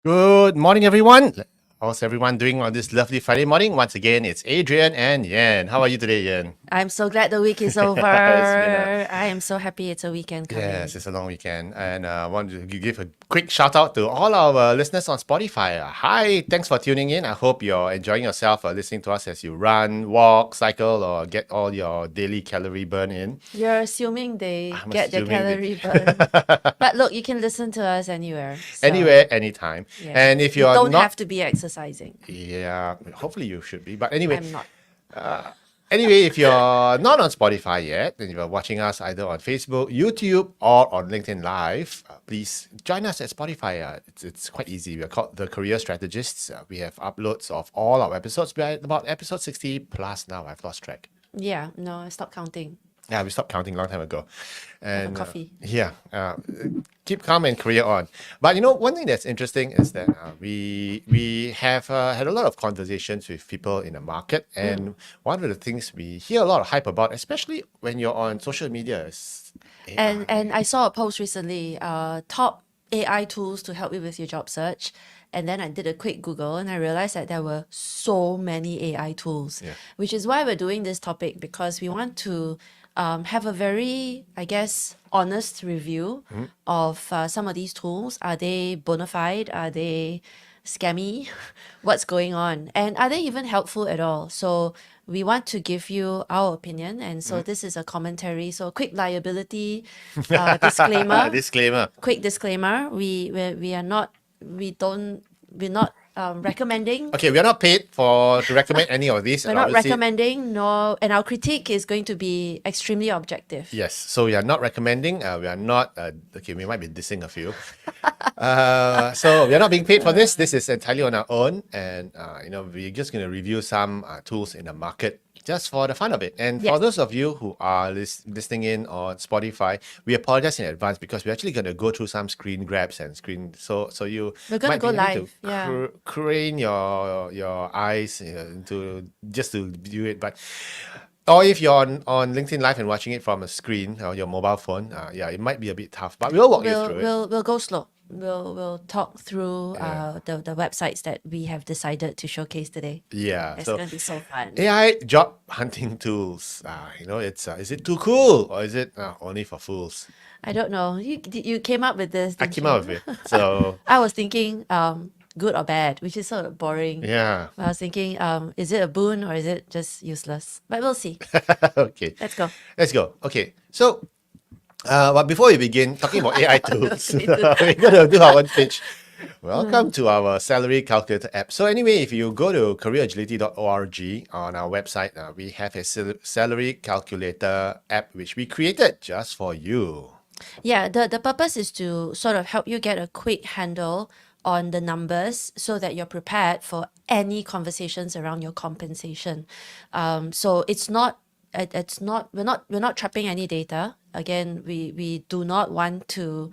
Good morning, everyone. How's everyone doing on this lovely Friday morning? Once again, it's Adrian and Yan. How are you today, Yan? I'm so glad the week is over. I am so happy it's a weekend coming. Yes, it's a long weekend. And I want to give a quick shout out to all our listeners on Spotify. Hi, thanks for tuning in. I hope you're enjoying yourself listening to us as you run, walk, cycle, or get all your daily calorie burn in. You're assuming they I'm get their assuming calorie burn. But look, you can listen to us anywhere. So, Anywhere, anytime. yeah. And if you you're don't not, have to be exercising. yeah, hopefully you should be. But anyway, I'm not. Anyway, if you're not on Spotify yet, and you're watching us either on Facebook, YouTube, or on LinkedIn Live, please join us at Spotify. It's quite easy. We're called The Career Strategists. We have uploads of all our episodes. We're at about episode 60 plus now. I've lost track. Yeah, no, I stopped counting. Yeah, we stopped counting a long time ago. And coffee. Keep calm and career on. But one thing that's interesting is that we have had a lot of conversations with people in the market, and one of the things we hear a lot of hype about, especially when you're on social media, is AI. And I saw a post recently, top AI tools to help you with your job search. And then I did a quick Google and I realized that there were so many AI tools, which is why we're doing this topic, because we want to have a very, I guess, honest review of some of these tools. Are they bona fide? Are they scammy? What's going on? And are they even helpful at all? So we want to give you our opinion. And so this is a commentary. So quick liability disclaimer. Disclaimer. Quick disclaimer. We're not recommending. Okay, we are not paid to recommend any of these. We're not obviously. recommending, no, and our critique is going to be extremely objective. Yes, so we are not recommending. We are not. Okay, we might be dissing a few. So we are not being paid for this. This is entirely on our own, and we're just going to review some tools in the market just for the fun of it. And for those of you who are listening in on Spotify, we apologize in advance because we're actually going to go through some screen grabs and screen. So you We're gonna might go be having live, to crane your eyes to just to view it, but. Or if you're on LinkedIn Live and watching it from a screen or your mobile phone, it might be a bit tough, but we'll walk you through it. We'll go slow. We'll talk through the websites that we have decided to showcase today. Yeah, It's so gonna be so fun. AI job hunting tools. It's is it too cool or is it only for fools? I don't know. You came up with this. I didn't came you? out with it. So I was thinking good or bad, which is sort of boring. yeah, I was thinking, is it a boon or is it just useless? But we'll see. okay, Let's go. let's go. Okay, so. But before we begin talking about AI tools, we're gonna do our one pitch. Welcome to our salary calculator app. So anyway, if you go to careeragility.org on our website, we have a salary calculator app which we created just for you. Yeah, the purpose is to sort of help you get a quick handle on the numbers so that you're prepared for any conversations around your compensation. So we're not trapping any data. Again, we do not want to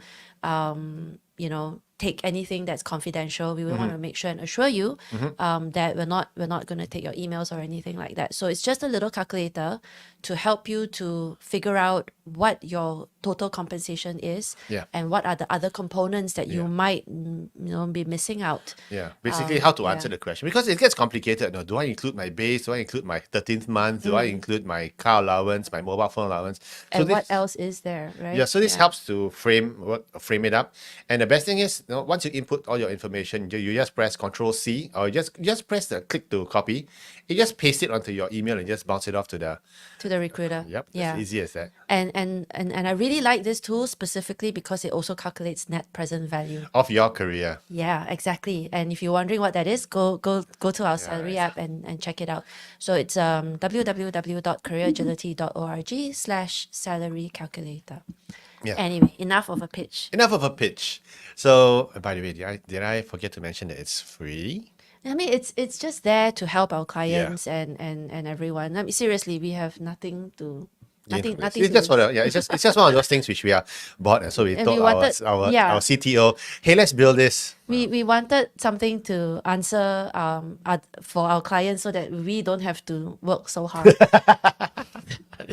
take anything that's confidential. We will want to make sure and assure you that we're not going to take your emails or anything like that. So it's just a little calculator to help you to figure out what your total compensation is and what are the other components that you might be missing out. Yeah, basically how to answer the question, because it gets complicated. Do I include my base? Do I include my 13th month? Do I include my car allowance, my mobile phone allowance? And what else is there, right? Yeah, so this helps to frame it up. And the best thing is, once you input all your information, you just press Control C, or just press the click to copy. You just paste it onto your email and just bounce it off to the recruiter. Yep, Yeah. as easy as that. And I really like this tool specifically because it also calculates net present value. Of your career. Yeah, exactly. And if you're wondering what that is, go to our salary app and check it out. So it's www.careeragility.org/salary calculator. Yeah. Anyway, enough of a pitch. Enough of a pitch. So, by the way, did I forget to mention that it's free? I mean, it's just there to help our clients and everyone. I mean, seriously, we have nothing to. Nothing. It's just it's just one of those things which we are bought, and so we told our CTO, hey, let's build this. We wanted something to answer for our clients so that we don't have to work so hard.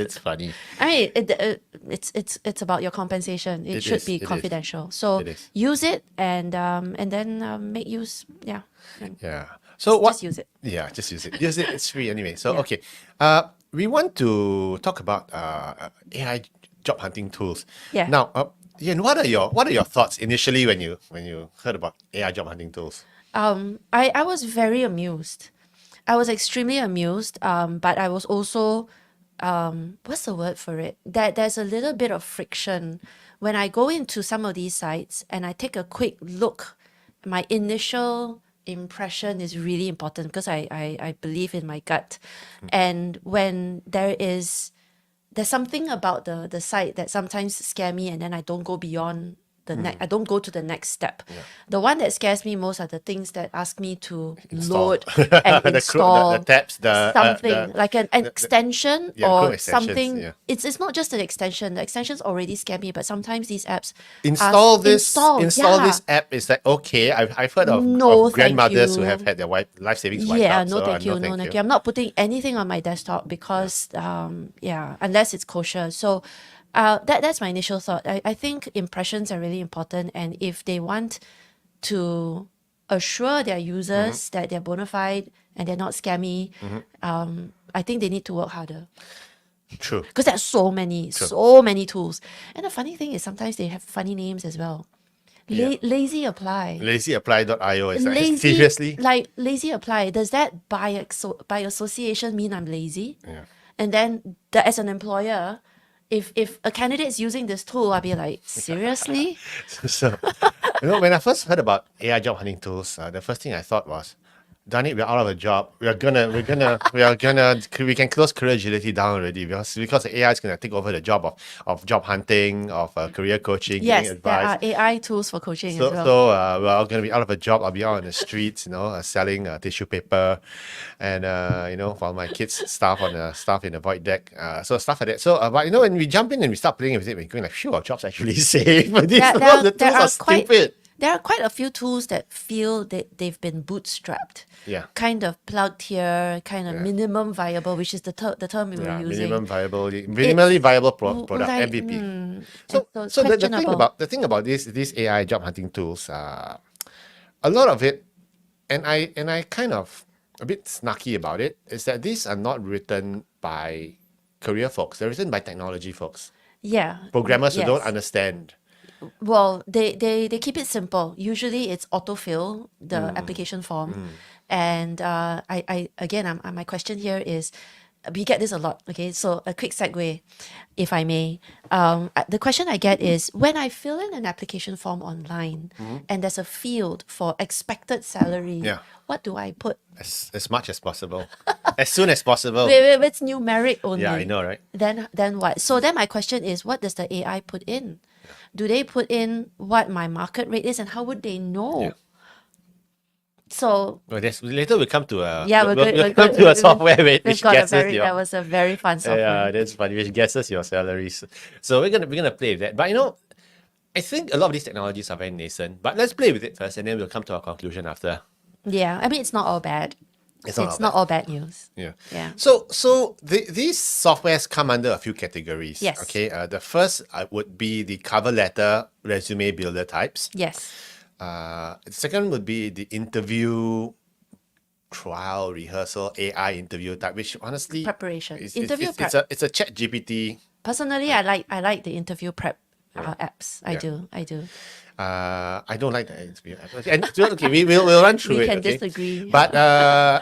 It's funny. I mean, it's about your compensation. It should be It is. confidential. So It is. use it and then make use. Yeah, and Yeah. So what? just use it. Yeah, just use it. Use it. It's free anyway. So Yeah. okay. We want to talk about AI job hunting tools. Yeah. Now, Ian, what are your thoughts initially when you heard about AI job hunting tools? I was very amused. I was extremely amused. But I was also what's the word for it? That there's a little bit of friction when I go into some of these sites and I take a quick look. My initial impression is really important because I believe in my gut. And when there's something about the site that sometimes scare me and then I don't go beyond the I don't go to the next step. The one that scares me most are the things that ask me to load and install the tabs, something like an extension Chrome or extensions, something. yeah. It's not just an extension. The extensions already scare me, but sometimes these apps install ask- this yeah. this app. Is like, okay, I've heard of, No, of thank grandmothers who you. have had their life savings wiped Yeah, out. no So, thank you, no thank you. I'm not putting anything on my desktop because unless it's kosher. So that's my initial thought. I think impressions are really important, and if they want to assure their users that they're bona fide and they're not scammy, I think they need to work harder True. because there's so many tools. And the funny thing is sometimes they have funny names as well. Lazy apply. LazyApply.io is like, Lazy, seriously? like lazy apply. Does that by association mean I'm lazy? Yeah. And then as an employer, if a candidate is using this tool, I'll be like, seriously? So, when I first heard about AI job hunting tools, the first thing I thought was, darn it, we're out of a job. We can close career agility down already because the AI is gonna take over the job of job hunting, of career coaching, Yes, giving there advice. are AI tools for coaching So, as well. so we're all going to be out of a job. I'll be out on the streets, selling tissue paper, and while my kids staff in the void deck, so stuff like that. So, but when we jump in and we start playing with it, we're going like, phew, our job's actually safe. But the tools are stupid. There are quite a few tools that feel that they've been bootstrapped. Yeah. Kind of plugged here, kind of minimum viable, which is the term we were using. Minimally viable product, like, MVP. So it's questionable. The thing about these AI job hunting tools, a lot of it, and I kind of a bit snarky about it, is that these are not written by career folks. They're written by technology folks. Yeah. Programmers who Yes. don't understand. Well, they keep it simple. Usually it's autofill the application form. And my question here is, we get this a lot. Okay, so a quick segue, if I may. The question I get is when I fill in an application form online and there's a field for expected salary, Yeah. what do I put? As much as possible. As soon as possible. Wait, it's numeric only. Yeah, I know, right? Then what? So then my question is, what does the AI put in? Do they put in what my market rate is, and how would they know? Yeah. So Well, later we come to a we'll come to a software which we've got guesses that was a very fun software. yeah, that's funny. Which guesses your salaries. So we're gonna play with that. But I think a lot of these technologies are very nascent. But let's play with it first, and then we'll come to our conclusion after. Yeah, I mean it's not all bad. It's not all bad news. Yeah. Yeah. So these softwares come under a few categories. Yes. Okay. The first would be the cover letter resume builder types. Yes. The second would be the interview trial rehearsal AI interview type, which honestly Preparation. is Interview prep. it's a chat GPT. Personally, I like the interview prep apps. I do. I don't like the interview app. And okay, we'll run through We it. can okay? disagree. But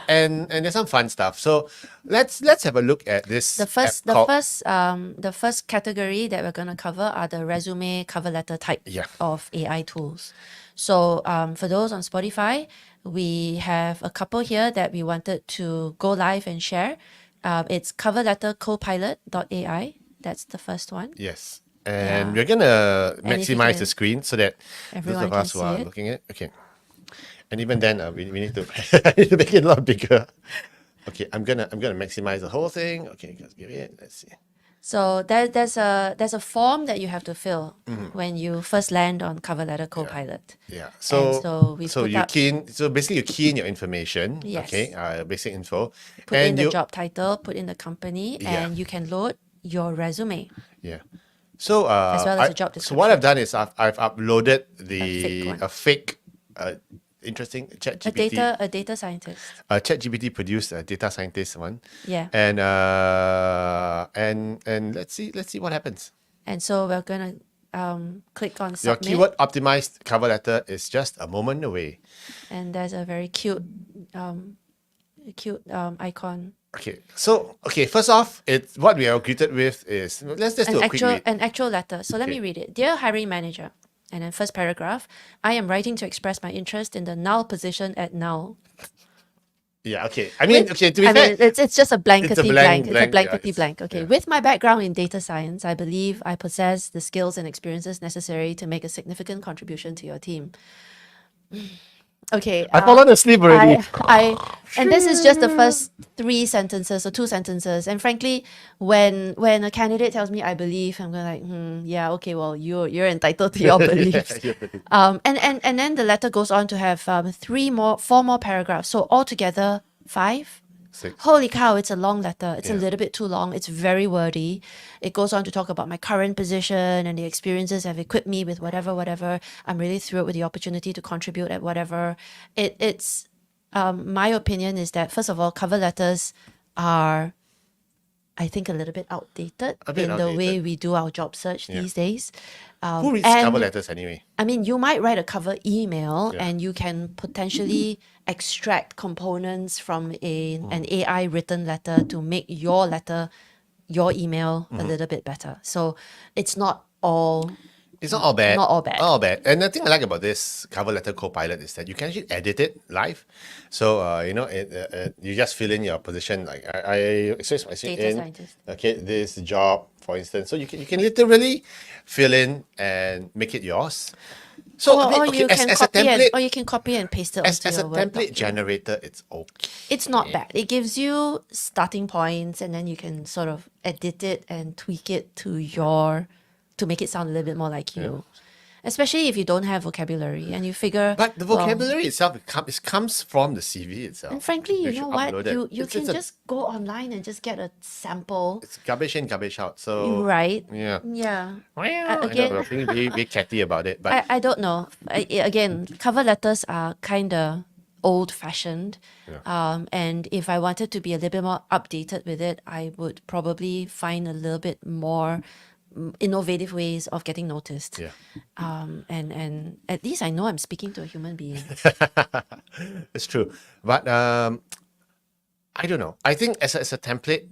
and there's some fun stuff. So let's have a look at this. The first category that we're gonna cover are the resume cover letter type Yeah. of AI tools. So for those on Spotify, we have a couple here that we wanted to go live and share. It's coverlettercopilot.ai. That's the first one. Yes. And Yeah. we're gonna And if you maximize can- the screen so that everyone those of us can who are see it. looking at it. Okay. And even then, we need to I need to make it a lot bigger. Okay, I'm gonna maximize the whole thing. Okay, let's give it. Let's see. So there's a form that you have to fill when you first land on Cover Letter Copilot. Yeah. so we so put you up- basically you key in your information. Yes. Okay. Basic info. Put in and the you job title, put in the company, Yeah. and you can load your resume. Yeah. So, As well as a job so what I've description. done is I've uploaded fake one. a fake, interesting A data scientist. ChatGPT produced a data scientist one, Yeah. and let's see what happens. And so we're gonna click on Your submit, keyword optimized cover letter is just a moment away. and there's a very cute icon. Okay, so first off, it's what we are greeted with is let's do a quick read. An actual letter. So let me Okay. read it. Dear hiring manager, and then first paragraph, I am writing to express my interest in the null position at null. Yeah, okay. I mean, okay, to be I fair, mean, it's just a blankety blank- blank. It's a blank, yeah, blankety it's- blank. Okay. yeah. With my background in data science, I believe I possess the skills and experiences necessary to make a significant contribution to your team. Okay. I fallen asleep already. And this is just the first 3 sentences or 2 sentences. And frankly, when a candidate tells me I believe, I'm going like, yeah, okay, well, you're entitled to your beliefs. And then the letter goes on to have 4 more paragraphs. So altogether 5. 6. Holy cow, it's a long letter. It's a Yeah. little bit too long. It's very wordy. It goes on to talk about my current position and the experiences have equipped me with whatever. I'm really thrilled with the opportunity to contribute at whatever. It's my opinion is that, first of all, cover letters are, I think, a little bit outdated A bit in the way outdated. we do our job search these days. Who reads and- cover letters anyway? I mean, you might write a cover email Yeah. and you can potentially extract components from an AI written letter to make your letter, your email a little bit better. So it's not all. It's not all bad. Not all bad. Not all bad. And the thing I like about this cover letter copilot is that you can actually edit it live. So you just fill in your position. Like I express myself Data in scientist. okay this job, for instance. So you can literally fill in and make it yours. So Or, I mean, or okay, you as can a copy template, or you can copy and paste it as onto a your Word template document. generator, it's okay. It's not bad. It gives you starting points and then you can sort of edit it and tweak it to make it sound a little bit more like you. Especially if you don't have vocabulary and you figure. But the well, vocabulary itself, it comes from the CV itself. and frankly, you which know what? uploaded. You It's- can it's a- just go online and just get a sample. It's garbage in, garbage out. So Right? yeah. Yeah. Again, we're being very catty about it, but I don't know. Again, cover letters are kind of old fashioned. And if I wanted to be a little bit more updated with it, I would probably find a little bit more innovative ways of getting noticed. yeah, And at least I know I'm speaking to a human being. it's true. But I don't know. I think as a template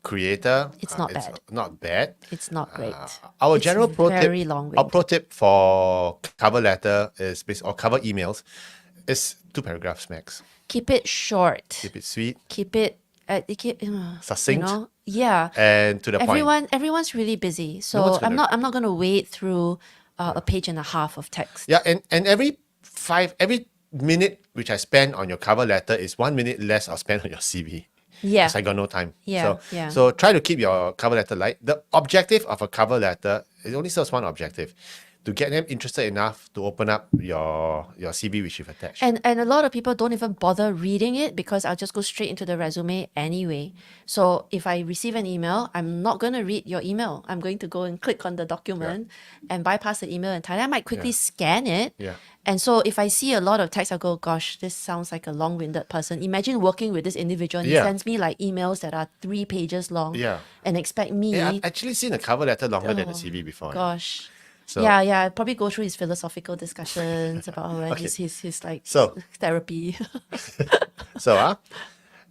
creator, It's not bad. Not bad. It's not great. Our It's general pro tip, very long-winded. our pro tip for cover letter or cover emails is 2 paragraphs max. Keep it short. Keep it sweet Keep it Succinct. Yeah. and to the point. Everyone's really busy, so one's I'm gonna- not gonna wade through a page and a half of text. Yeah, and every minute which I spend on your cover letter is 1 minute less I'll spend on your CV. Yeah. Because I got no time. Yeah, So, yeah. so try to keep your cover letter light. The objective of a cover letter, it only serves one objective. To get them interested enough to open up your CV which you've attached. And a lot of people don't even bother reading it because I'll just go straight into the resume anyway. So if I receive an email, I'm not going to read your email. I'm going to go and click on the document and bypass the email entirely. I might quickly scan it. Yeah. And so if I see a lot of text, I'll go, gosh, this sounds like a long-winded person. Imagine working with this individual and he Yeah. sends me like emails that are 3 pages long Yeah. and expect me, Yeah, I've actually seen a cover letter longer than a CV before. gosh. So- Yeah, I'd probably go through his philosophical discussions about his like So- therapy. So,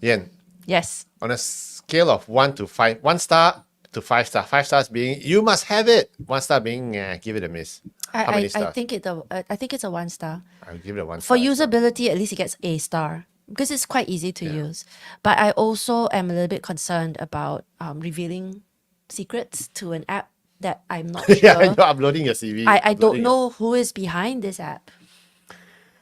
Yen, Yes. on a scale of 1 to 5, 1 star to 5 star, 5 stars being you must have it, 1 star being give it a miss. How many I stars? think it's a 1 star. I'll give it a 1 For star. usability, at least it gets a star because it's quite easy to use. But I also am a little bit concerned about revealing secrets to an app that I'm not sure. Yeah, you're uploading your CV. I don't uploading it. know who is behind this app.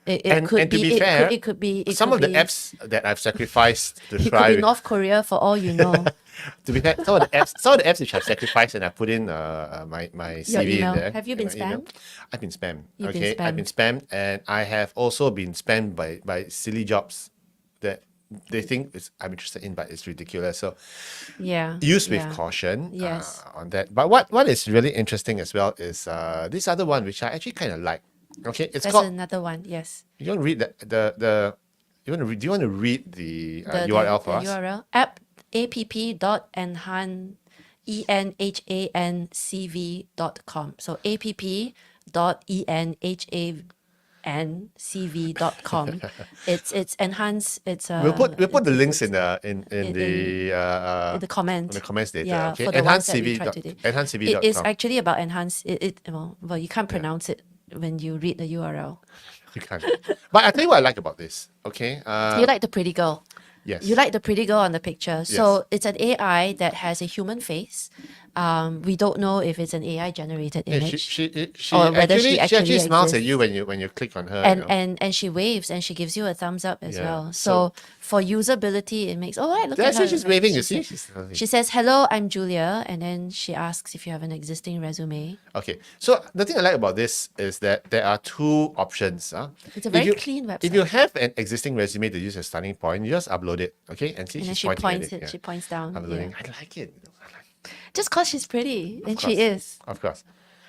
It And could to be, be fair, it could be Some could of the be- apps that I've sacrificed to It try could be with- North Korea for all you know. to be fair, some of the apps which I've sacrificed and I put in my Your CV email. in there. Have you been my email. spammed? I've been spammed. You've been okay, I've been spammed, and I have also been spammed by silly jobs that they think I'm interested in, but it's ridiculous. So Yeah. use with Yeah. caution Yes. on that. But what is really interesting as well is this other one which I actually kind of like. Okay, it's That's called. another one. Yes. You want to read the you want to read, do you want to read the URL for The us? URL app.enhancv.com. So app.enhancv.com. It's enhanced. It's We'll put the links it's in the in in the comment. the comments later. Yeah, Okay, for the ones that we tried today. It is enhancedcv.com. actually about enhance. Well, you can't pronounce it when you read the URL. You can't. But I tell you what I like about this. Okay. You like the pretty girl. Yes. You like the pretty girl on the picture. So it's an AI that has a human face. We don't know if it's an AI generated Yeah, image. she or whether actually she actually smiles at exists. you when you click on her. and you know. and she waves and she gives you a thumbs up as Yeah, well. so- So for usability, it makes look Did I at say her. she's waving? You She see? sa- She says, "Hello, I'm Julia," and then she asks if you have an existing resume. Okay. So the thing I like about this is that there are two options. It's a If very you- clean website. If you have an existing resume to use as starting point, you just upload it. Okay. And see, And then she's she pointing points at it. it. She points down. Uploading. Yeah. I like it. I like Just because she's pretty, and she course. is. Of course.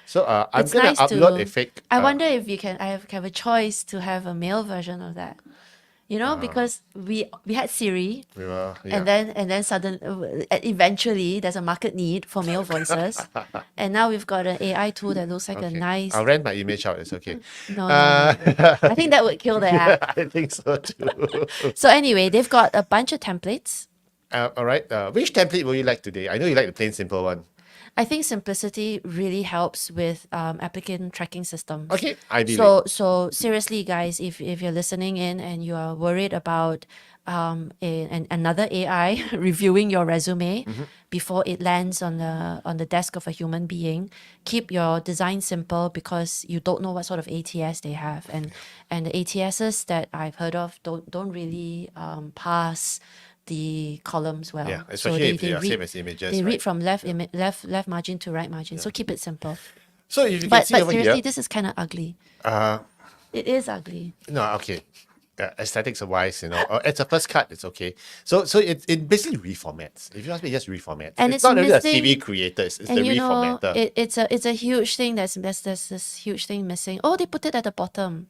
So I'm It's gonna nice upload to. a fake. I wonder if you can. I have a choice to have a male version of that. You know, because we had Siri, We will, yeah. and then suddenly, eventually, there's a market need for male voices, and now we've got an AI tool that looks like a Okay. nice. I'll rent my image out. It's okay. No, no. I think that would kill the app. I think so too. So anyway, they've got a bunch of templates. All right. Which template will you like today? I know you like the plain simple one. I think simplicity really helps with applicant tracking systems. Okay. Ideally. So seriously, guys, if you're listening in and you are worried about another AI reviewing your resume before it lands on the desk of a human being, keep your design simple because you don't know what sort of ATS they have, and the ATSs that I've heard of don't really pass the columns well. Yeah, So especially if they are read, same as images. they right? read from left margin to right margin. So keep it simple. So if you can But see over seriously, here. this is kind of ugly. It is ugly. No, okay. Aesthetics wise, it's a first cut, it's okay. So it basically reformats. If you ask me, just reformats. And it's it's not really a missing- CV creator, it's the And you know, reformatter. it's a huge thing. There's this huge thing missing. Oh, they put it at the bottom.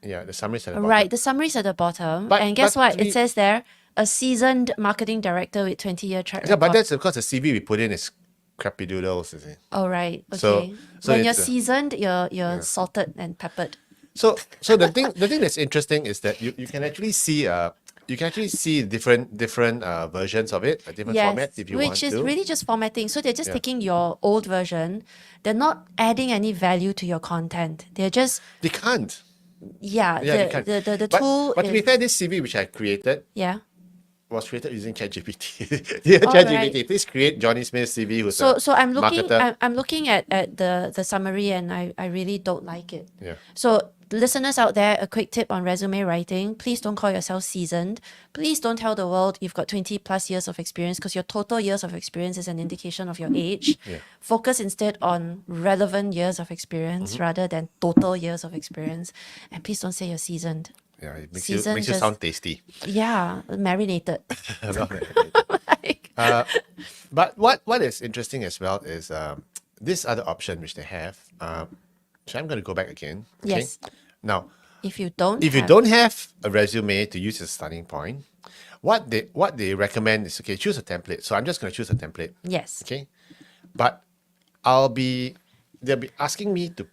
Yeah, the summaries at the bottom. Right, the summary's at the bottom. But- and guess but what? we- It says there, a seasoned marketing director with 20-year track Yeah, but record. that's because the CV we put in is crappy doodles, you see. Oh, right. So- Okay. so when you're it's, seasoned, you're salted and peppered. So the thing that's interesting is that you can actually see different versions of it, different formats if you want which to. is really just formatting. So they're just Yeah. taking your old version. They're not adding any value to your content. They're just They can't. yeah. Yeah, they can't. The but, tool. But to be is- fair, this CV which I created yeah. was created using ChatGPT. Yeah, ChatGPT. right. Please create Johnny Smith's CV who's So a I'm looking. marketer. I'm looking at the summary, and I really don't like it. Yeah. So listeners out there, a quick tip on resume writing: please don't call yourself seasoned. Please don't tell the world you've got 20+ years of experience, because your total years of experience is an indication of your age. Yeah. Focus instead on relevant years of experience rather than total years of experience. And please don't say you're seasoned. Yeah, it makes Season you just- sound tasty. Yeah, marinated. Like, But what is interesting as well is this other option which they have. So I'm going to go back again. Okay? Yes. Now, if you don't, if you have- don't have a resume to use as a starting point, what they recommend is, okay, choose a template. So I'm just going to choose a template. yes, Okay, but they'll be asking me to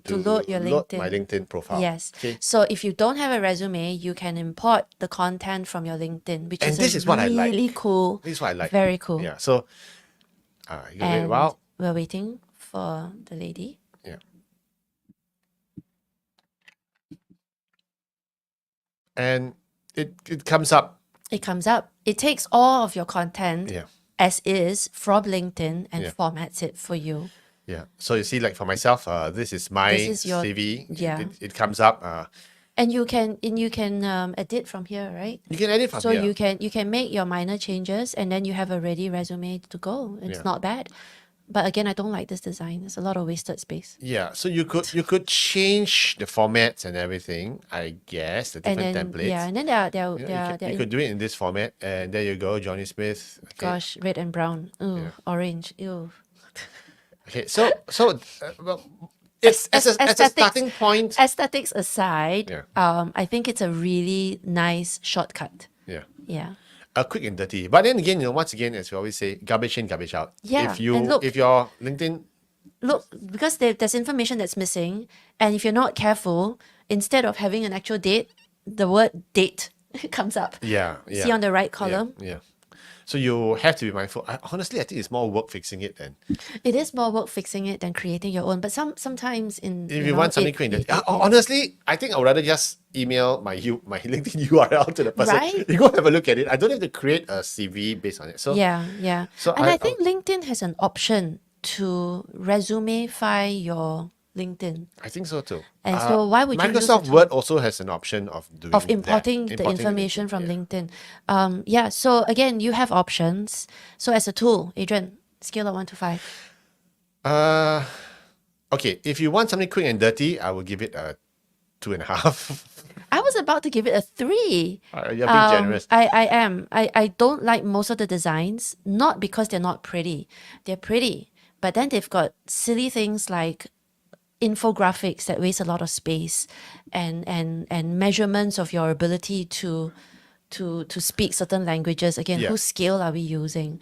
load your LinkedIn. my LinkedIn profile. yes. Okay. So if you don't have a resume, you can import the content from your LinkedIn, which And is this a is what I like. really cool. This is what I like. Very cool. Yeah. So, you gotta wait a And while. we're waiting for the lady. Yeah. And it comes up. It comes up. It takes all of your content Yeah. as is from LinkedIn and Yeah. formats it for you. Yeah. So you see, like for myself, this is my This is your- CV. yeah. It comes up. And you can edit from here, right? You can edit from So here. you can make your minor changes, and then you have a ready resume to go. It's Yeah. not bad. But again, I don't like this design. There's a lot of wasted space. Yeah, so you could change the formats and everything, I guess, the And different then templates. yeah, and then You could do it in this format, and there you go, Johnny Smith. Okay, gosh, red and brown. Ooh, orange. Ew. okay. Well, it's as a starting point. Aesthetics aside, Yeah. I think it's a really nice shortcut. Yeah. Yeah. Quick and dirty. But then again, once again, as we always say, garbage in, garbage out. Yeah, If you and look- if your LinkedIn, Look, because there's information that's missing, and if you're not careful, instead of having an actual date, the word date comes up. yeah, See on the right column? Yeah. So you have to be mindful. Honestly, I think it's more work fixing it than It is more work fixing it than creating your own. But sometimes in if you you know, want something it- quick. it- Honestly, I think I'd rather just email my LinkedIn URL to the person. Right? You go have a look at it. I don't have to create a CV based on it. So yeah. So And I- I think LinkedIn has an option to resumeify your LinkedIn. I think so too. And so why would you use Microsoft a tool- Word also has an option of doing of that, importing the information LinkedIn, from yeah. LinkedIn. Yeah. So again, you have options. So as a tool, Adrian, scale of 1 to 5. Okay, if you want something quick and dirty, I will give it a 2.5. I was about to give it a 3. You're being generous. I am. I don't like most of the designs, not because they're not pretty. They're pretty, but then they've got silly things like infographics that waste a lot of space and measurements of your ability to speak certain languages. Again, Yeah. whose scale are we using?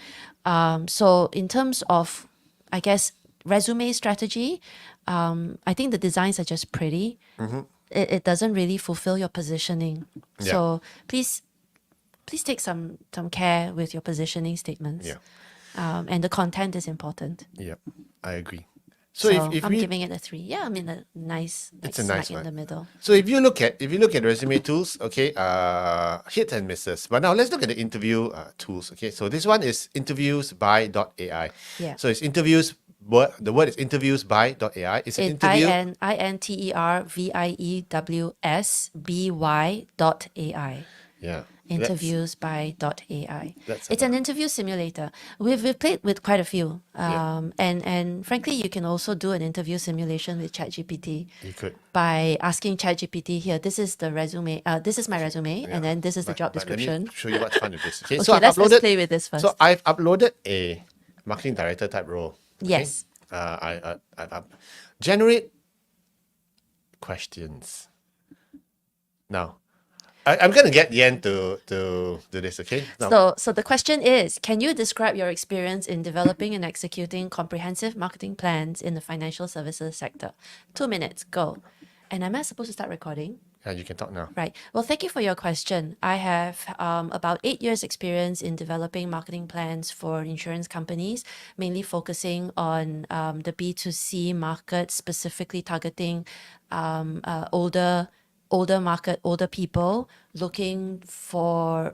So in terms of, I guess, resume strategy, I think the designs are just pretty. It doesn't really fulfill your positioning. Yeah. So please take some care with your positioning statements. Yeah. And the content is important. Yep, I agree. So if I'm we, giving it a 3. Yeah, I mean a nice, like It's a nice smack in one. the middle. So if you look at resume tools, okay, hit and misses. But now let's look at the interview tools. Okay, so this one is interviews by .ai. Yeah. So it's interviews. The word is interviews by .ai. It's an interview. interviewsby.ai. Yeah. Interviews by .ai. that's It's an interview simulator. We've played with quite a few. Yeah. And frankly, you can also do an interview simulation with ChatGPT You could. by asking ChatGPT, here, this is the resume, this is my resume, and then this is the job But let me description. show you what's fun with this. Okay, Okay, so I've let's uploaded. play with this first. So I've uploaded a marketing director type role. Okay? Yes. I generate questions. Now, I'm gonna get Yen to do this. Okay. Now, So the question is, can you describe your experience in developing and executing comprehensive marketing plans in the financial services sector? 2 minutes, go. And am I supposed to start recording? yeah, you can talk now. Right. Well, thank you for your question. I have about 8 years' experience in developing marketing plans for insurance companies, mainly focusing on the B2C market, specifically targeting older market, older people looking for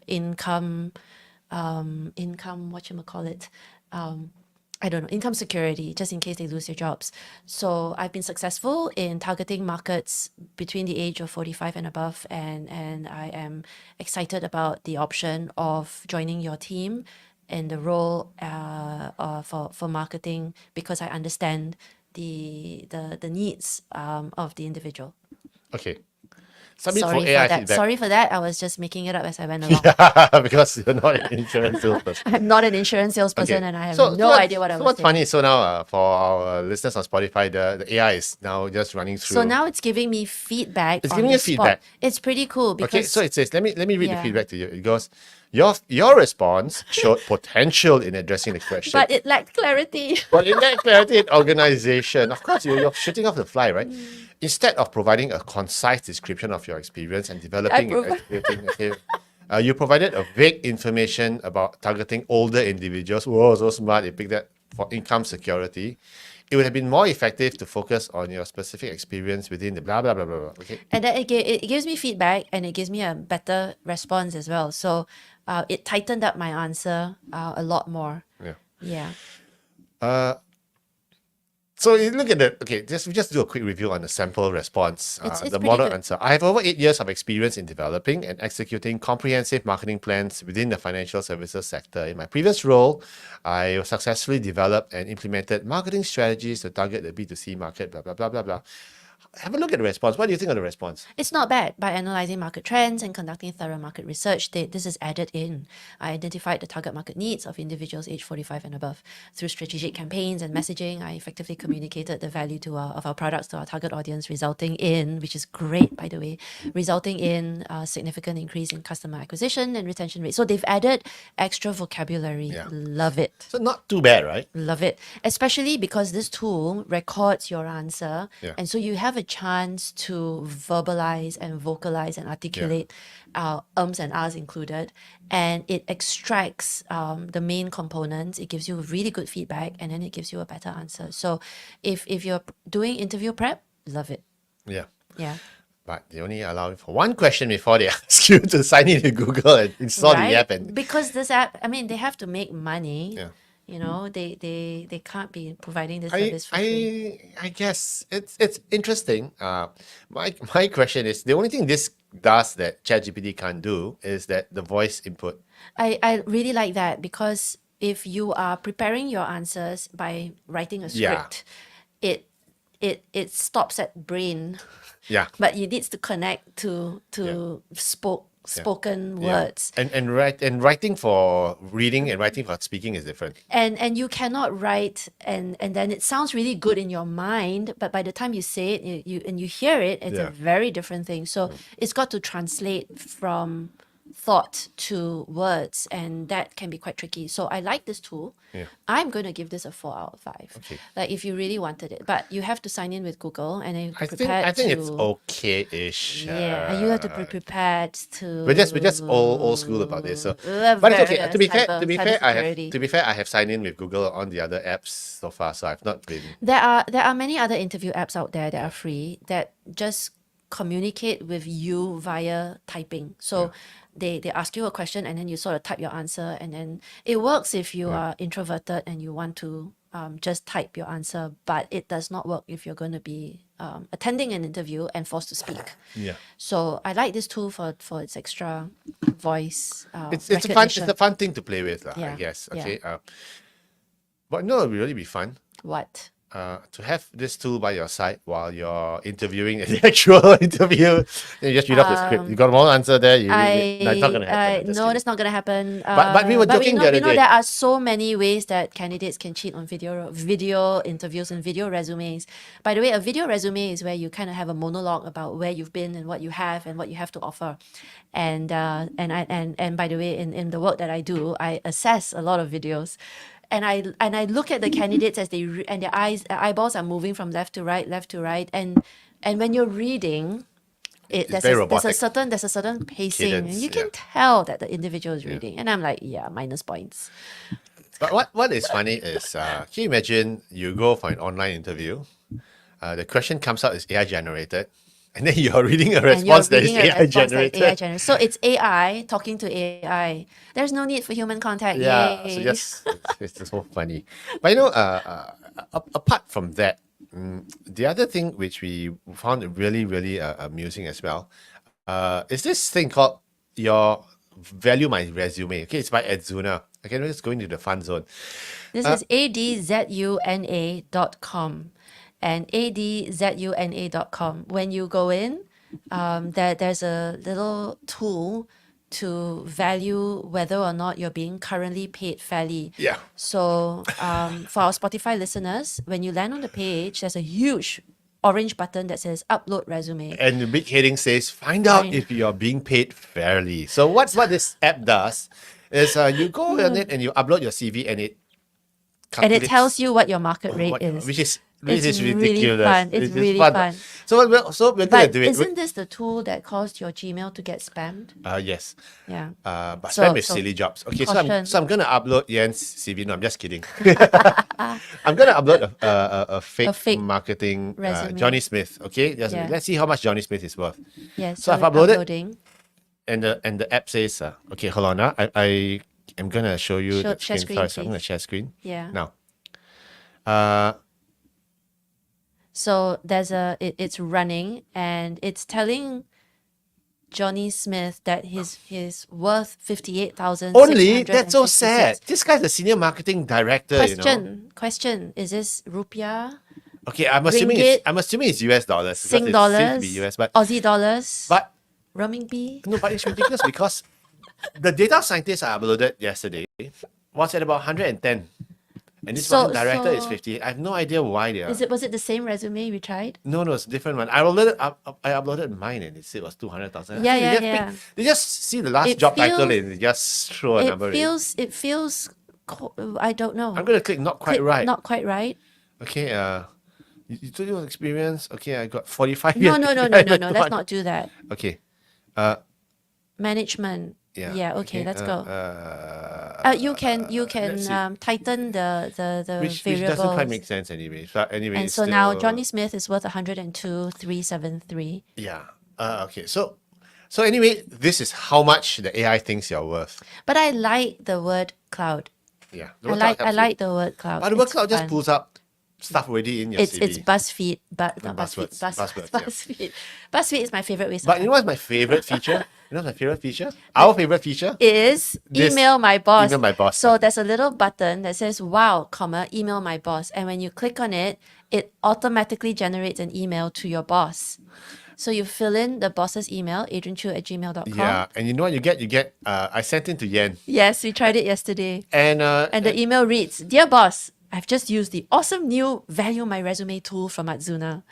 income, whatchamacallit, I don't know, income security, just in case they lose their jobs. So I've been successful in targeting markets between the age of 45 and above, and I am excited about the option of joining your team in the role for marketing, because I understand the needs of the individual. Okay. Submit Sorry for for AI that. feedback. Sorry for that. I was just making it up as I went along. Because you're not an insurance salesperson. I'm not an insurance salesperson, Okay. and I have So no idea what I so was what's saying. funny? So now for our listeners on Spotify, the AI is now just running through. So now it's giving me feedback. It's on giving the you spot. feedback. It's pretty cool because Okay, so it says, let me read the Yeah. feedback to you. It goes, your response showed potential in addressing the question. but it lacked clarity. But in that clarity and organization, of course, you're shooting off the fly, right? Instead of providing a concise description of your experience and developing and executing, okay, you provided a vague information about targeting older individuals. Whoa, so smart. You picked that for income security. It would have been more effective to focus on your specific experience within the blah, blah, blah, blah, blah. Okay. And then it gives me feedback, and it gives me a better response as well. So it tightened up my answer a lot more. Yeah. Yeah. So you look at the just do a quick review on the sample response. It's The pretty model good. answer. I have over 8 years of experience in developing and executing comprehensive marketing plans within the financial services sector. In my previous role, I successfully developed and implemented marketing strategies to target the B2C market. Blah blah blah blah blah. Have a look at the response. What do you think of the response? It's not bad. By analyzing market trends and conducting thorough market research, this is added in. I identified the target market needs of individuals aged 45 and above. Through strategic campaigns and messaging, I effectively communicated the value of our products to our target audience, resulting in, which is great, by the way, resulting in a significant increase in customer acquisition and retention rate. So they've added extra vocabulary. Yeah. Love it. So not too bad, right? Love it. Especially because this tool records your answer. Yeah. And so you have a chance to verbalize and vocalize and articulate ums and ahs included. And it extracts the main components. It gives you really good feedback and then it gives you a better answer. So if you're doing interview prep, love it. Yeah. Yeah. But they only allow you for one question before they ask you to sign in to Google and install the app. And Because this app, I mean, they have to make money. Yeah. You know, they can't be providing this service for free. I guess it's interesting. My question is, the only thing this does that ChatGPT can't do is that the voice input. I really like that because if you are preparing your answers by writing a Yeah. script, it stops at brain, Yeah. but it needs to connect to spoken words. And writing for reading and writing for speaking is different. And you cannot write and then it sounds really good in your mind, but by the time you say it, you hear it, it's a Yeah. very different thing. So it's got to translate from thought to words, and that can be quite tricky. So I like this tool. Yeah. I'm going to give this a 4 out of 5. Okay. Like if you really wanted it, but you have to sign in with Google, and then I think it's okay-ish. Yeah, and you have to be prepared to. We're just old school about this. So, Uh, but it's very- okay. To be fair, cybersecurity. I have signed in with Google on the other apps so far, so I've not been. There are many other interview apps out there that are free that just communicate with you via typing. So they ask you a question and then you sort of type your answer, and then it works if you are introverted and you want to just type your answer, but it does not work if you're going to be attending an interview and forced to speak. Yeah. So I like this tool for its extra voice It's recognition. a fun thing to play with, I Yeah, guess. yeah. Okay. But no, it would really be fun. What? To have this tool by your side while you're interviewing the actual interview. Then you just read off the script. You got one answer there. No, it's not gonna happen. Just No, kidding. that's not going to happen. But we were joking the other day. There are so many ways that candidates can cheat on video interviews and video resumes. By the way, a video resume is where you kind of have a monologue about where you've been and what you have to offer. And by the way, in the work that I do, I assess a lot of videos. And I look at the candidates as and their eyeballs are moving from left to right, and when you're reading, there's very a robotic. certain pacing. Cadence, You can yeah. tell that the individual is reading, and I'm like, yeah, minus points. But what is funny is, can you imagine you go for an online interview, the question comes out is AI generated, and then you're reading a And you're response that is reading a AI response that's generated. AI generated. So it's AI talking to AI. There's no need for human contact. Yeah, Yay. so it's just so funny. But you know, apart from that, the other thing which we found really, really amusing as well, is this thing called your Value My Resume. Okay, it's by Edzuna. Okay, let's go into the fun zone. This is adzuna.com and adzuna.com. When you go in, there's a little tool to value whether or not you're being currently paid fairly. Yeah. So for our Spotify listeners, when you land on the page, there's a huge orange button that says upload resume. And the big heading says, find out Fine. if you're being paid fairly. So what this app does is you go on it and you upload your CV and it And it calculates tells you what your market rate what- is. which is It's really ridiculous. fun. It's really fun. So we're gonna But do it. isn't this the tool that caused your Gmail to get spammed? Yes. Yeah. But So- spam with so silly jobs. Okay, caution. so I'm gonna upload Yen's CV. No, I'm just kidding. I'm gonna upload a fake marketing resume. Johnny Smith. Okay, Yeah. let's see how much Johnny Smith is worth. Yes. So I've uploaded- uploading. And the app says, okay, hold on. I am gonna show you the Share screen screen, first. I'm gonna please. share screen Yeah. now. So it's running and it's telling Johnny Smith that he's worth 58,656. Only? That's so sad. This guy's the senior marketing director, you know. Question, is this rupiah, Okay, ringgit, I'm assuming it's US dollars Sing because it seems to dollars, be US, but Aussie dollars, but renminbi? no, but it's ridiculous because the data scientists I uploaded yesterday was at about 110. And this So- marketing director is so- 58. I have no idea why they are. Was it the same resume we tried? No, it's a different one. I uploaded mine and it said it was 200,000. Yeah, So yeah, they just yeah. they just see the last It job title feels- and they just throw a number in. It feels I don't know. I'm gonna click not quite Click right. Not quite right. Okay, you told your experience. Okay, I got 45 No, years. no, no, no, no, no. Let's not do that. Okay. Management. Yeah. Yeah. Okay. Let's go. You can let's see. tighten the Which variables. doesn't quite make sense anyway. But anyway, And it's so now still- Johnny Smith is worth 102,373. Yeah. Okay. So anyway, this is how much the AI thinks you're worth. But I like the word cloud. Yeah. The I word like cloud I helps like you. the word cloud. But the word It's cloud just fun. pulls up stuff already in your It's CV. BuzzFeed, but not Buzzwords. BuzzFeed. Buzzwords, yeah. BuzzFeed. BuzzFeed is my favorite way. But you know what's my favorite feature? You know what's my favorite feature? Our favorite feature? Is This, email my boss. email my boss. So there's a little button that says wow, comma, email my boss. And when you click on it, it automatically generates an email to your boss. So you fill in the boss's email, adrianchew@gmail.com. Yeah. And you know what you get? You get, I sent in to Yen. Yes, we tried it yesterday. And And the email reads, Dear boss, I've just used the awesome new Value My Resume tool from Atzuna.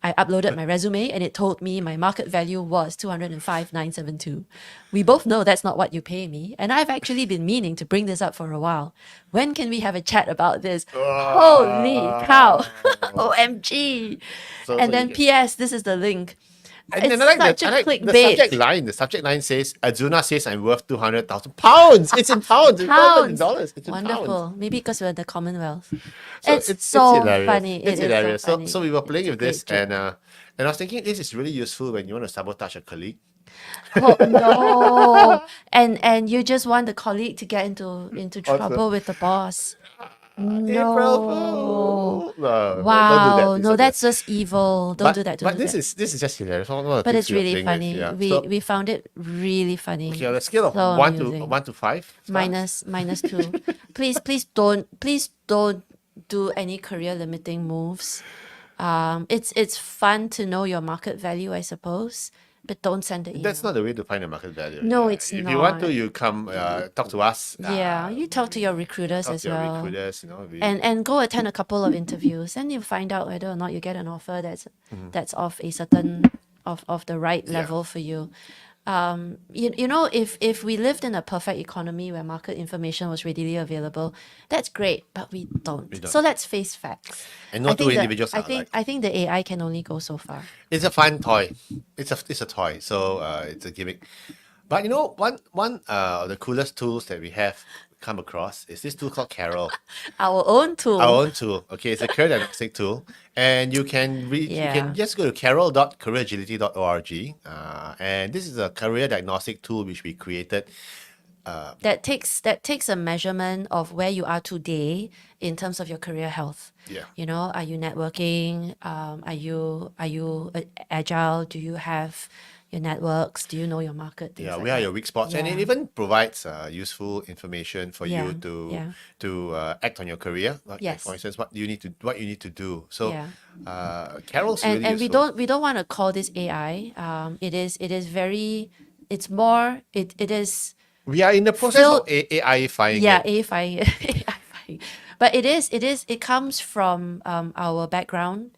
I uploaded my resume and it told me my market value was 205,972. We both know that's not what you pay me, and I've actually been meaning to bring this up for a while. When can we have a chat about this? Holy cow. OMG. So- and so then you PS, this is the link. And It's then I like such a the clickbait. subject line. The subject line says, Azuna says I'm worth 200,000 pounds. It's in pounds. It's not in dollars. It's in Wonderful. pounds. Maybe because we're in the Commonwealth. So it's so hilarious. funny. It's It is hilarious. so funny. So we were playing with It's a this great and I was thinking this is really useful when you want to sabotage a colleague. Oh, no. And you just want the colleague to get into trouble with the boss. April No. Fool. No, Wow. don't do No, that. that's just evil. Don't do that. Don't But do this that. is just hilarious. One of the But things it's we were really playing with, funny. yeah. We found it really funny. Okay, on a scale of So one amusing. to 5 stars. minus 2. please don't do any career limiting moves. It's fun to know your market value, I suppose, but don't send the email. That's not the way to find a market value. No, it's if you want to, not. you come talk to us. Yeah, you talk to your recruiters talk as to your well. recruiters. You know, And go attend a couple of interviews, and you find out whether or not you get an offer Mm-hmm. that's of a certain of the right level for you. You know, if we lived in a perfect economy where market information was readily available, that's great, but we don't. don't. So let's face facts. And no I two think individuals are alike. I think the AI can only go so far. It's a fun toy. It's a toy. So it's a gimmick. But you know, one of the coolest tools that we have come across is this tool called Carol. Our own tool. Our own tool. Okay, it's a career diagnostic tool, and you can you Yeah. can just go to carol.careeragility.org, and this is a career diagnostic tool which we created. that takes a measurement of where you are today in terms of your career health. Yeah. You know, are you networking? Are you agile? Do you have your networks? Do you know your market? Things Yeah, like where are that. your weak spots, and it Yeah. even provides useful information for Yeah, you to yeah. act on your career. Like, Yes. for instance, what you need to do. So, Yeah. Carol's And really and useful. we don't want to call this AI. It is very. It's more. It is. We are in the process Phil- of AI-ifying Yeah, it. AFI. But it comes from our background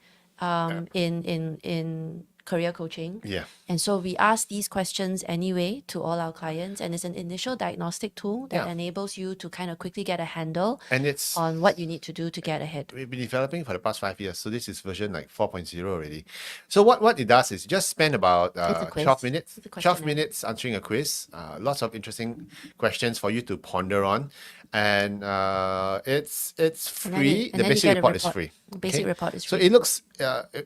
in career coaching. Yeah. And so we ask these questions anyway to all our clients, and it's an initial diagnostic tool that Yeah. enables you to kind of quickly get a handle And it's on what you need to do to get ahead. we've been developing for the past 5 years, so this is version like 4.0 already. So what it does is just spend about It's a quiz. 12 minutes, It's a 12 questionnaire. minutes answering a quiz. Lots of interesting questions for you to ponder on, and it's And then free. you- and The then you basic get a report is report. free. Basic report is So free. it looks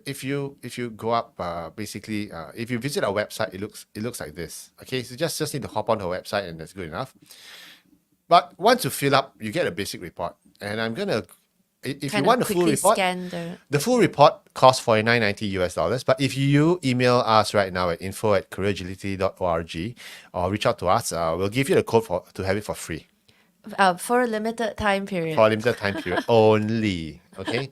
if you go up basically if you visit our website, it looks like this. Okay, so just need to hop on our website and that's good enough. But once you fill up, you get a basic report, and I'm gonna if you kind want of the full quickly report, scan the full report costs $49.90 US. But if you email us right now at info@careeragility.org or reach out to us, we'll give you the code to have it for free for a limited time period. for a limited time period only. Okay,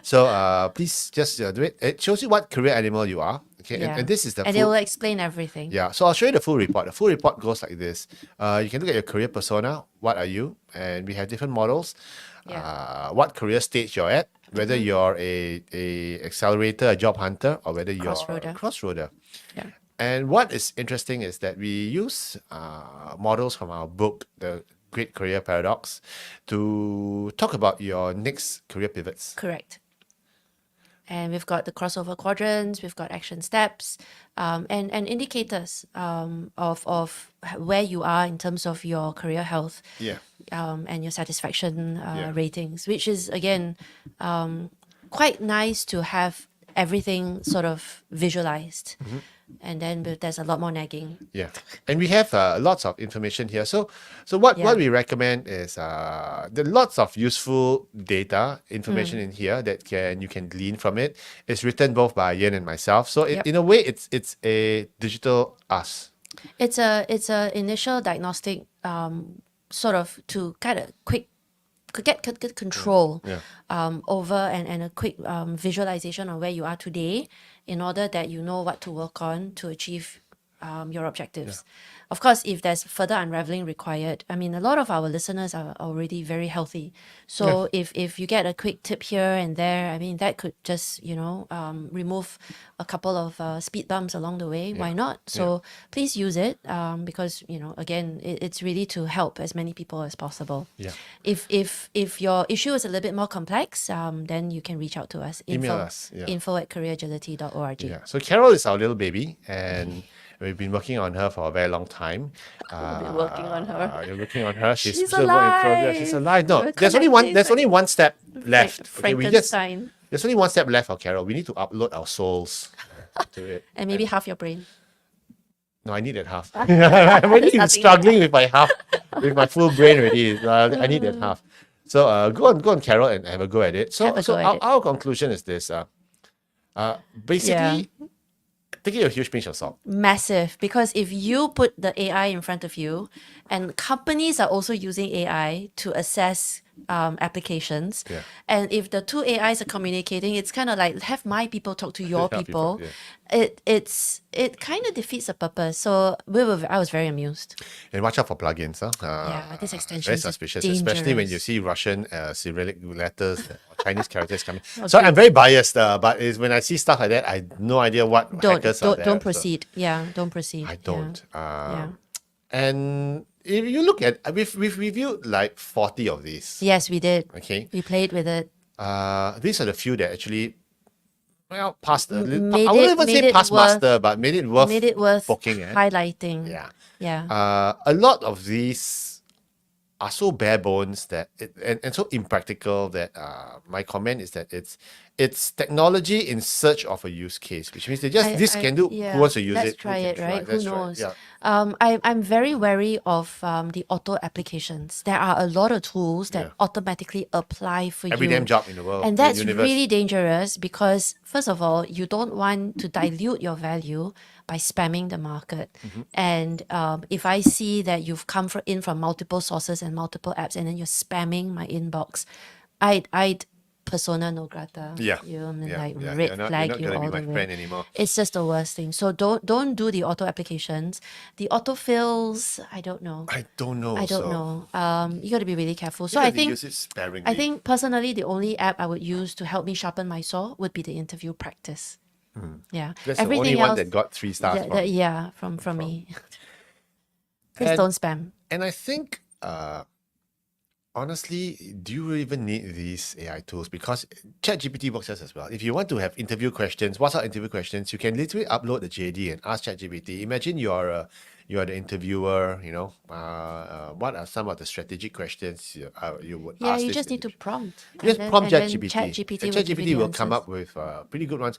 so please just do it. It shows you what career animal you are. Okay, Yeah. and this is the And it will explain everything. yeah. So I'll show you the full report. The full report goes like this. You can look at your career persona. What are you? And we have different models. Yeah. What career stage you're at, whether you're a accelerator, a job hunter, or whether you're a Crossroader. crossroader. Yeah. And what is interesting is that we use models from our book, The Great Career Paradox, to talk about your next career pivots. Correct. And we've got the crossover quadrants, we've got action steps, and indicators of where you are in terms of your career health, Yeah. and your satisfaction Yeah. ratings, which is again quite nice to have everything sort of visualized. And then there's a lot more nagging. Yeah, and we have lots of information here. So what Yeah. we recommend is there are lots of useful data information in here that you can glean from it. It's written both by Yen and myself. So Yep. in a way, it's a digital us. It's a initial diagnostic sort of to kind of get control Yeah. over and a quick visualization of where you are today in order that you know what to work on to achieve your objectives. Of course, if there's further unraveling required, I mean, a lot of our listeners are already very healthy. So if you get a quick tip here and there, I mean, that could just, remove a couple of speed bumps along the way. Why not? So please use it because, again, it's really to help as many people as possible. Yeah. If your issue is a little bit more complex, then you can reach out to us. Email us, yeah. info@careeragility.org. Yeah. So Carol is our little baby, and we've been working on her for a very long time. We've been working on her. You're working on her. She's She's still a work in progress. alive. She's alive. No, We're there's only one. connecting There's like only one step left. Okay, Frankenstein. there's only one step left for Carol. We need to upload our souls to it. And maybe half your brain. No, I need that half. I'm already nothing struggling with my half, with my full brain already. I need that half. So go on, Carol, and have a go at it. So Have a go at it. our conclusion is this. Basically, take it with a huge pinch of salt. Massive. Because if you put the AI in front of you, and companies are also using AI to assess applications, Yeah. and if the two AIs are communicating, it's kind of like have my people talk to your Your people, people. It kind of defeats the purpose. So I was very amused. And watch out for plugins. This extension Very is suspicious, especially when you dangerous. see Russian Cyrillic letters or Chinese characters coming. So I'm very biased, but when I see stuff like that, I have no idea what hackers are there. Don't so proceed. Yeah, don't proceed. I don't. Yeah. And if you look at, we've reviewed like 40 of these. Yes, we did. Okay. We played with it. These are the few that actually, well, passed. I Made wouldn't it- even made say it pass worth- master, but made it worth Poking, poking at. highlighting. Yeah. Yeah. A lot of these are so bare bones that and so impractical that my comment is that it's technology in search of a use case, which means they just this can do. Yeah. Who wants to use Let's it? Who try can it, right? Who Let's try it. knows? Yeah. I'm very wary of the auto applications. There are a lot of tools that Yeah. automatically apply for Every you. damn job in the world. And in the that's universe. really dangerous because, first of all, you don't want to dilute your value by spamming the market. Mm-hmm. And if I see that you've come in from multiple sources and multiple apps, and then you're spamming my inbox, I'd persona no grata. Yeah. You know, Yeah. like Yeah. red You're not flag gonna you be all my the way. friend anymore. It's just the worst thing. So don't do the auto applications. The autofills, I don't know. I don't know. I don't so know. You got to be really careful. So you I have to think use it sparingly. I think personally, the only app I would use to help me sharpen my saw would be the interview practice. Yeah, that's everything the only else, one that got 3 stars. from me. yeah, from me. Please And- don't spam. And I think, honestly, do you even need these AI tools? Because ChatGPT works as well. If you want to have interview questions, WhatsApp interview questions, you can literally upload the JD and ask ChatGPT. Imagine you're you are the interviewer, what are some of the strategic questions you would Yeah, ask you this just need to individual? prompt, Just prompt and then ChatGPT. ChatGPT And will give you ChatGPT the will come answers. up with pretty good ones.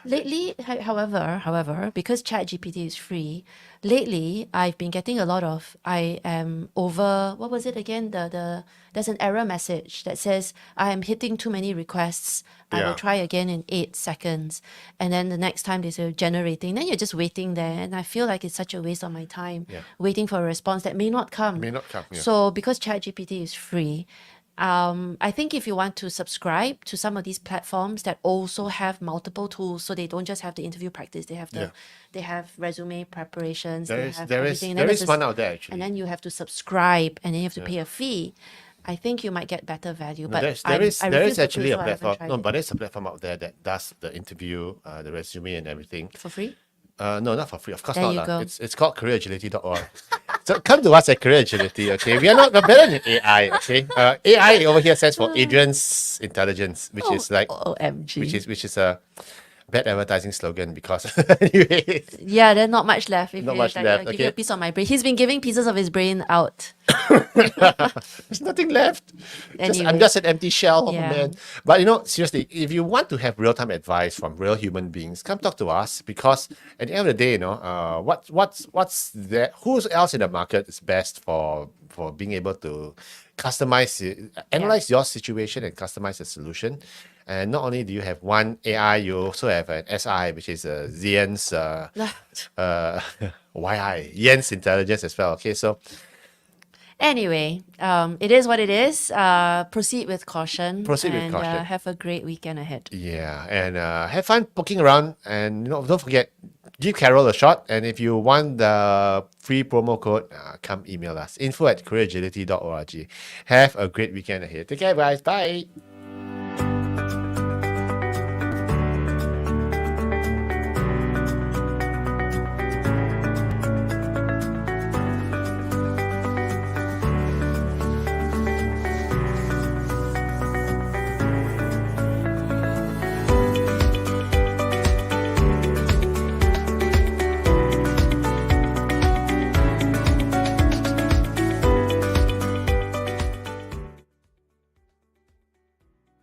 Lately, however, because ChatGPT is free, lately I've been getting a lot of I am over what was it again? There's an error message that says I am hitting too many requests. I will Yeah. try again in 8 seconds. And then the next time they say generating, then you're just waiting there. And I feel like it's such a waste of my time Yeah. waiting for a response that may not come. May not come. Yeah. So because ChatGPT is free, I think if you want to subscribe to some of these platforms that also have multiple tools, so they don't just have the interview practice, they have Yeah. they have resume preparations, There they is have there is everything, and then there there's is one out there actually. and then you have to subscribe, and then you have to pay a fee. I think you might get better value, No, but there I is refuse to actually pay, a so I haven't platform. tried No, it. but there's a platform out there that does the interview, the resume and everything. For free. No, not for free. Of course There not. you Lah. go. It's called careeragility.org. So come to us at Career Agility, okay? We are not better than AI, okay? AI over here stands for Adrian's Intelligence, which Oh, is like OMG. which is a bad advertising slogan because anyways, Yeah, there's not much left. If not you much like, left. give you a Okay. piece of my brain, he's been giving pieces of his brain out. There's nothing left. I'm Anyway, just an empty shell of a yeah. man. But seriously, if you want to have real-time advice from real human beings, come talk to us because at the end of the day, what's there? Who else in the market is best for being able to analyze your situation and customize a solution. And not only do you have one AI, you also have an SI, which is Zien's YI, Yen's intelligence as well. Okay, so Anyway, it is what it is. Proceed with caution, proceed with and caution. have a great weekend ahead. Yeah, and have fun poking around, and don't forget, give Carol a shot. And if you want the free promo code, come email us info@careeragility.org. Have a great weekend ahead. Take care, guys. Bye.